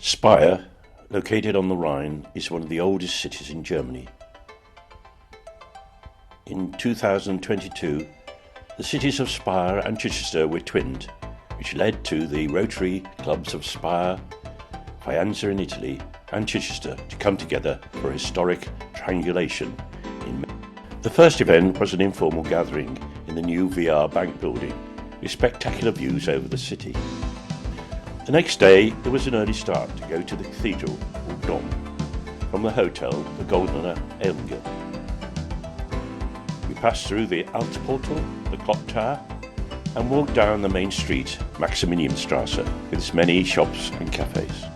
Speyer, located on the Rhine, is one of the oldest cities in Germany. In 2022, the cities of Speyer and Chichester were twinned, which led to the Rotary Clubs of Speyer, Faenza in Italy, and Chichester to come together for a historic triangulation in May. The first event was an informal gathering in the new VR Bank building with spectacular views over the city. The next day, there was an early start to go to the cathedral, or Dom, from the hotel, the Goldener Engel. We passed through the Altportal, the clock tower, and walked down the main street, Maximilianstrasse, with its many shops and cafes.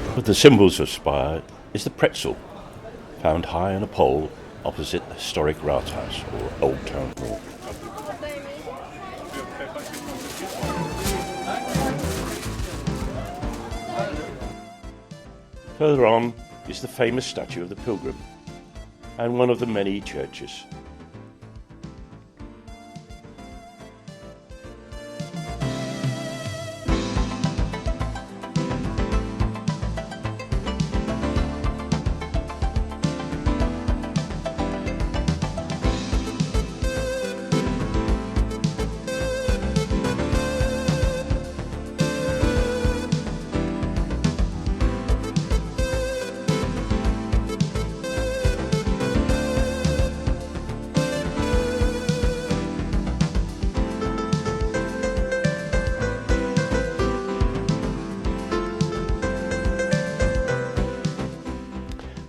One of the symbols of Speyer is the pretzel, found high on a pole opposite the historic Rathaus, or Old Town Hall. Further on is the famous statue of the Pilgrim, and one of the many churches.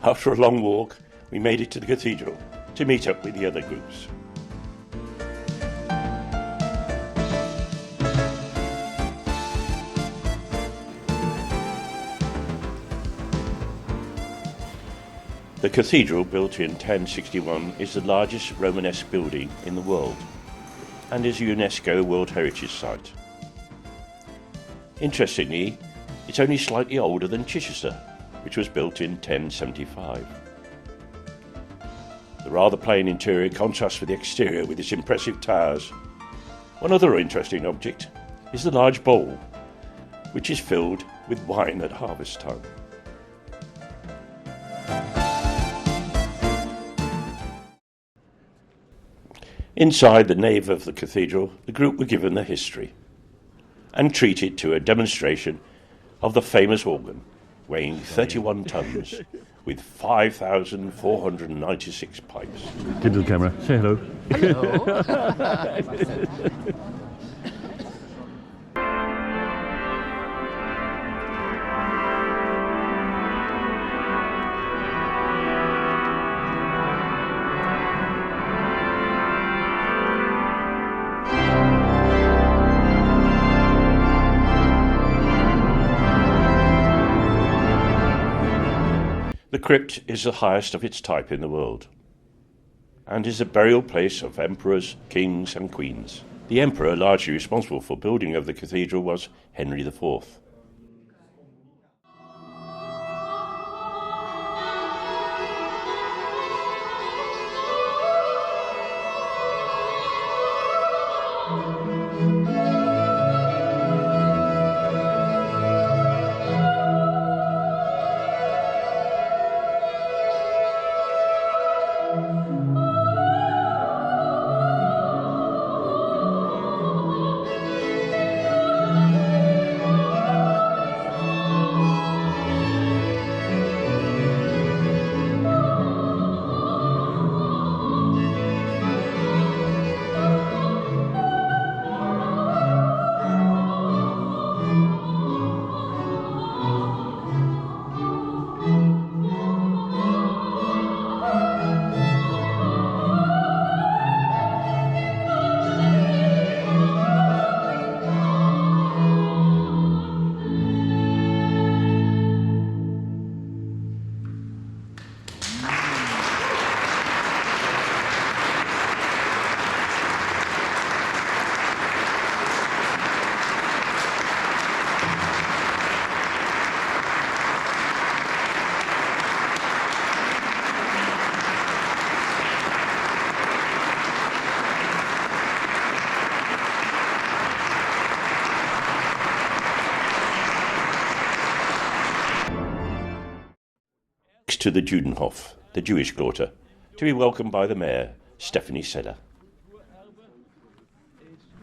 After a long walk, we made it to the cathedral to meet up with the other groups. The cathedral, built in 1061, is the largest Romanesque building in the world and is a UNESCO World Heritage Site. Interestingly, it's only slightly older than Chichester, which was built in 1075. The rather plain interior contrasts with the exterior with its impressive towers. One other interesting object is the large bowl, which is filled with wine at harvest time. Inside the nave of the cathedral, the group were given the history and treated to a demonstration of the famous organ, weighing 31 tons, with 5,496 pipes. Into the camera. Say hello. Hello. The crypt is the highest of its type in the world and is the burial place of emperors, kings and queens. The emperor largely responsible for building of the cathedral was Henry IV. to the Judenhof, the Jewish quarter, to be welcomed by the Mayor, Stephanie Seller.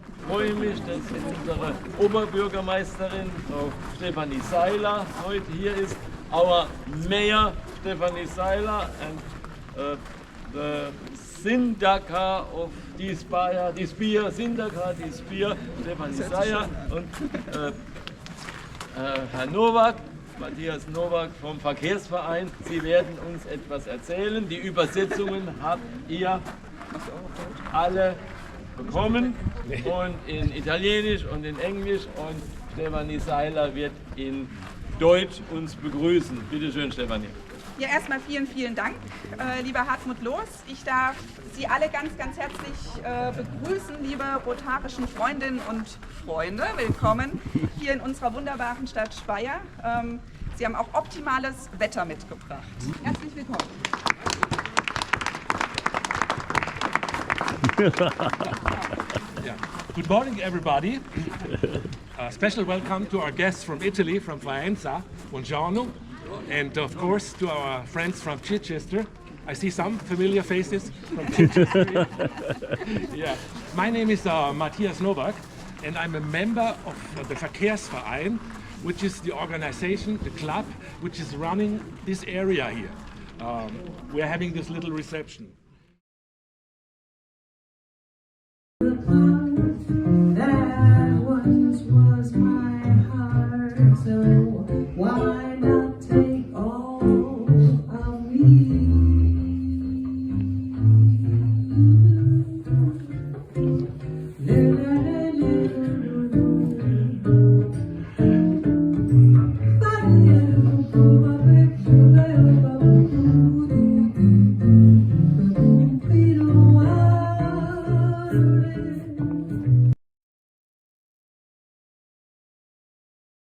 Ich freue mich, dass unsere Oberbürgermeisterin, Frau Stephanie Seiler, heute hier ist. Our Mayor, Stephanie Seiler, and the Syndaka of die Speyer, Syndaka, die Speyer, Stephanie Seiler und Herr Nowak, Matthias Nowak vom Verkehrsverein. Sie werden uns etwas erzählen. Die Übersetzungen habt ihr alle bekommen, und in Italienisch und in Englisch, und Stefanie Seiler wird in Deutsch uns begrüßen. Bitte schön, Stefanie. Ja, erstmal vielen, vielen Dank, lieber Hartmut Loos. Ich darf Sie alle ganz, ganz herzlich begrüßen, liebe rotarischen Freundinnen und Freunde. Willkommen hier in unserer wunderbaren Stadt Speyer. Sie haben auch optimales Wetter mitgebracht. Herzlich willkommen. Yeah. Good morning, everybody. Special welcome to our guests from Italy, from Faenza. Buongiorno. And of course to our friends from Chichester. I see some familiar faces from Chichester. Yeah. My name is Matthias Nowak, and I'm a member of the Verkehrsverein, which is the organization, the club, which is running this area here. We're having this little reception. That once was my heart, so why not take all of me?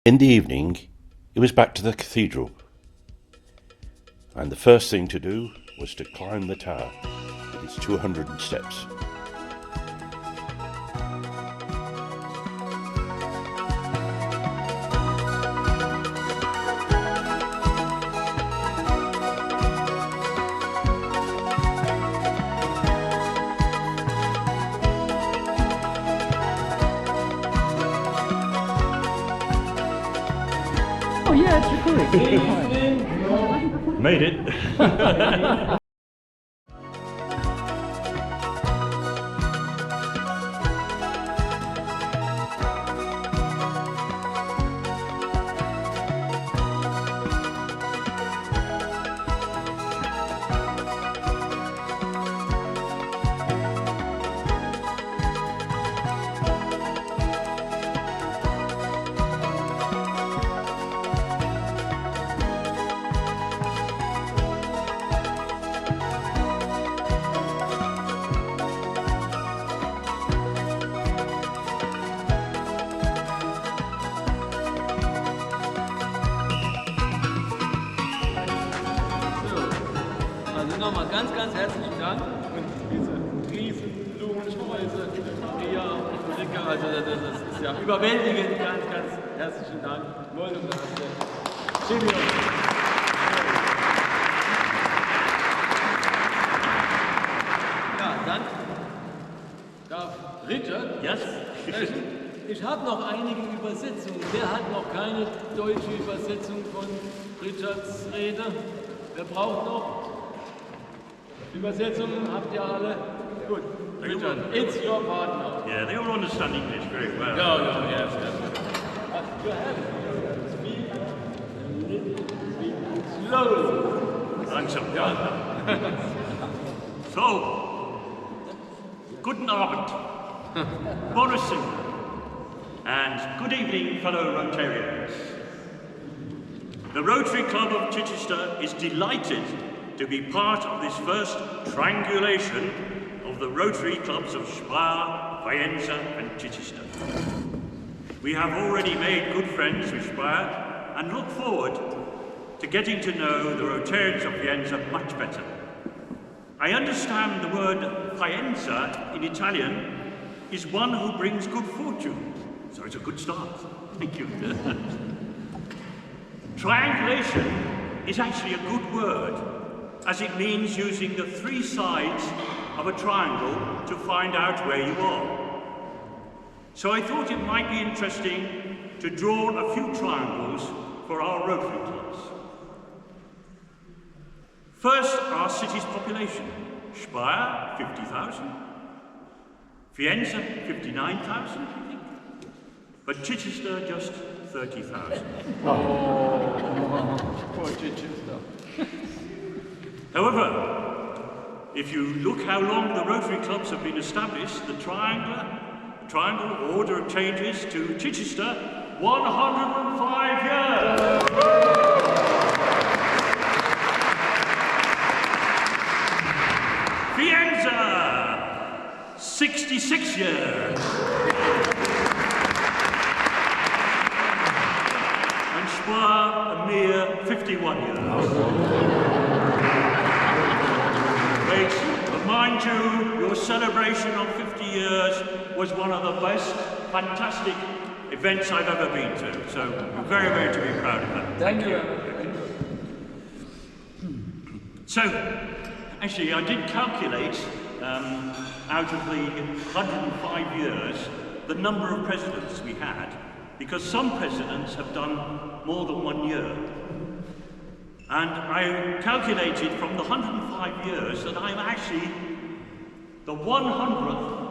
In the evening, it was back to the cathedral, and the first thing to do was to climb the tower with its 200 steps. Oh yeah, it's recording. Made it! Nochmal ganz, ganz herzlichen Dank, und diese riesen Blumensträuße, Maria und Rika, also das ist ja überwältigend. Ganz, ganz herzlichen Dank. Molto grazie. Silvio. Ja, dann darf Richard sprechen. Ich habe noch einige Übersetzungen. Wer hat noch keine deutsche Übersetzung von Richards Rede? Wer braucht noch? Übersetzungen habt ihr alle? Good. Richard, it's your part now. Yeah, they all understand English very well. No, yes. You have to speak a little bit slowly. Langsam, ja. So, guten Abend, Morrison, and good evening, fellow Rotarians. The Rotary Club of Chichester is delighted to be part of this first triangulation of the Rotary Clubs of Speyer, Faenza and Chichester. We have already made good friends with Speyer and look forward to getting to know the Rotarians of Faenza much better. I understand the word Faenza in Italian is one who brings good fortune, so it's a good start. Thank you. Triangulation is actually a good word, as it means using the three sides of a triangle to find out where you are. So I thought it might be interesting to draw a few triangles for our Rotary clubs. First, our city's population. Speyer, 50,000. Faenza, 59,000, I think. But Chichester, just 30,000. Poor Chichester. However, if you look how long the Rotary clubs have been established, the triangle order changes to Chichester, 105 years. Faenza, 66 years. And Speyer, a mere 51 years. Wait, but mind you, your celebration of 50 years was one of the best, fantastic events I've ever been to. So I'm very, very to be proud of that. Thank you. So, actually, I did calculate, out of the 105 years, the number of presidents we had, because some presidents have done more than 1 year. And I calculated from the 105 years that I'm actually the 100th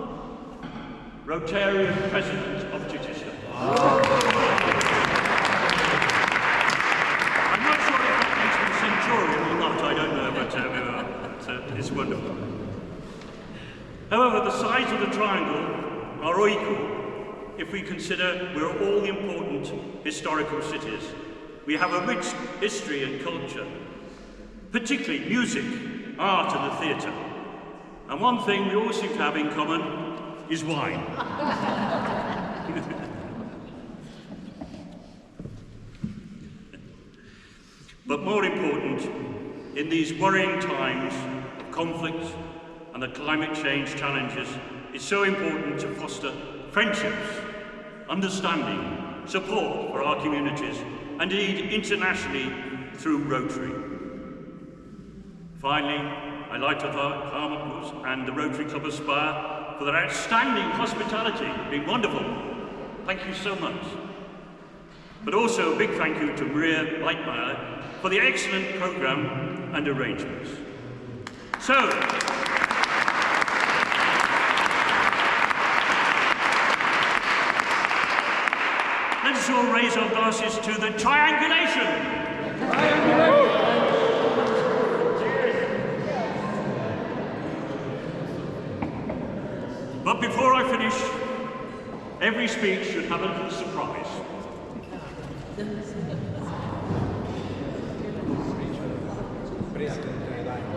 Rotarian president of Chichester. I'm not sure if that makes me centurion or not, I don't know, but it's wonderful. However, the sides of the triangle are equal if we consider we're all the important historical cities. We have a rich history and culture, particularly music, art and the theatre. And one thing we all seem to have in common is wine. But more important, in these worrying times of conflict and the climate change challenges, it's so important to foster friendships, understanding, support for our communities, and indeed internationally through Rotary. Finally, I'd like to thank Hambach and the Rotary Club of Speyer for their outstanding hospitality. It's been wonderful. Thank you so much. But also a big thank you to Maria Leitmeyer for the excellent programme and arrangements. So, let us all raise our glasses to the triangulation. But before I finish, every speech should have a little surprise.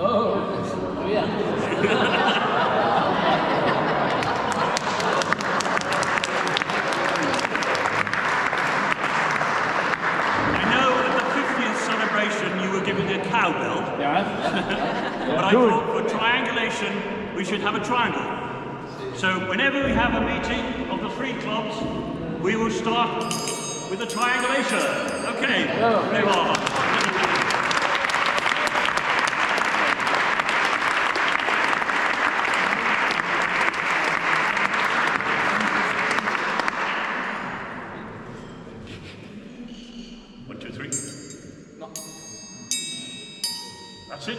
Oh, yeah. Cowbell. Yeah. But I thought for triangulation we should have a triangle. So whenever we have a meeting of the three clubs, we will start with the triangulation. Okay, there you are. One, two, three. No. That's it.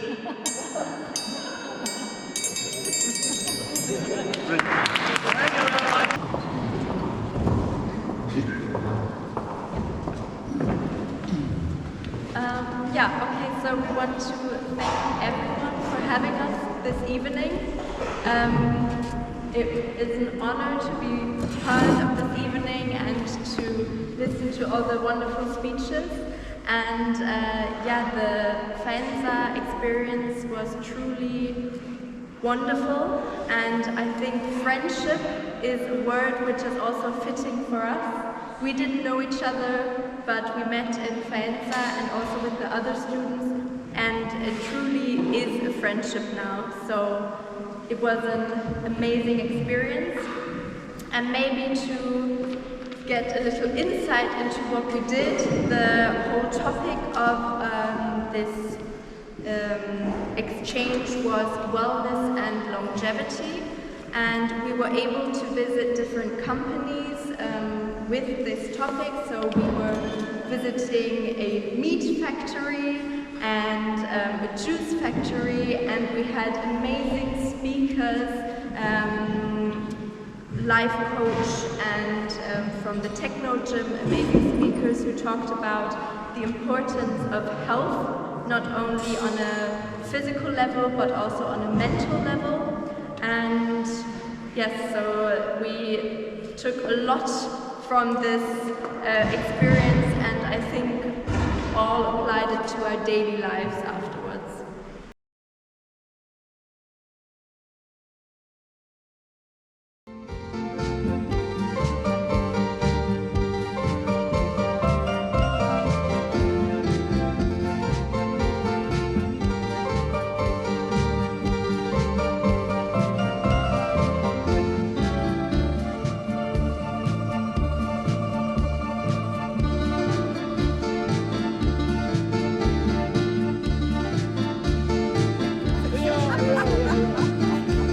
So we want to thank everyone for having us this evening. It is an honor to be part of this evening and to listen to all the wonderful speeches. And the Faenza experience was truly wonderful, and I think friendship is a word which is also fitting for us. We didn't know each other, but we met in Faenza and also with the other students, and it truly is a friendship now. So it was an amazing experience, and maybe to get a little insight into what we did, the whole topic of this exchange was wellness and longevity, and we were able to visit different companies with this topic. So we were visiting a meat factory and a juice factory, and we had amazing speakers, life coach and from the techno gym, amazing speakers who talked about the importance of health, not only on a physical level but also on a mental level. And yes, so we took a lot from this experience, and I think all applied it to our daily lives afterwards.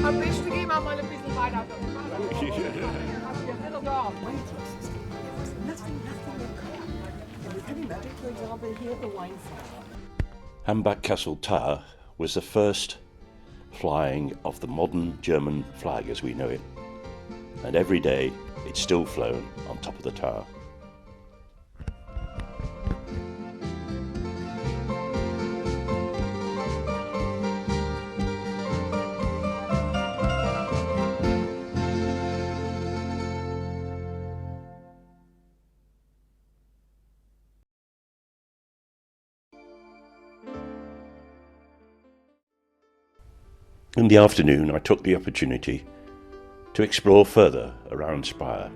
Am besten gehen wir mal ein bisschen weiter. Hambach Castle Tower was the first flying of the modern German flag as we know it, and every day it's still flown on top of the tower. In the afternoon, I took the opportunity to explore further around Speyer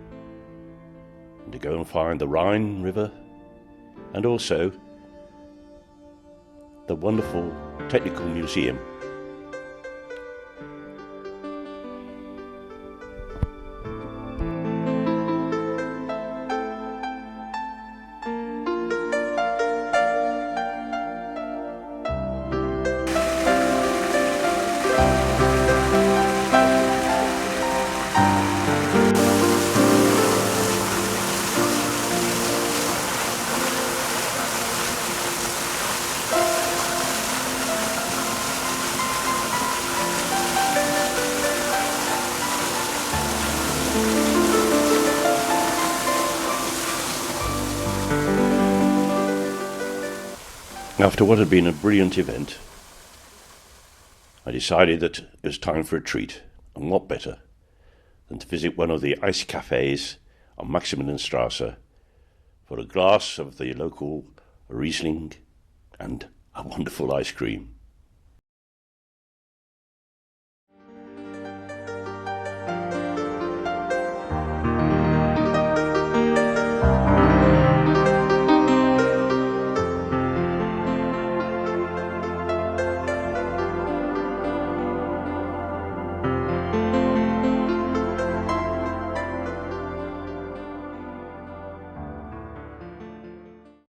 and to go and find the Rhine River and also the wonderful technical museum. After what had been a brilliant event, I decided that it was time for a treat, and what better than to visit one of the ice cafes on Maximilianstrasse for a glass of the local Riesling and a wonderful ice cream.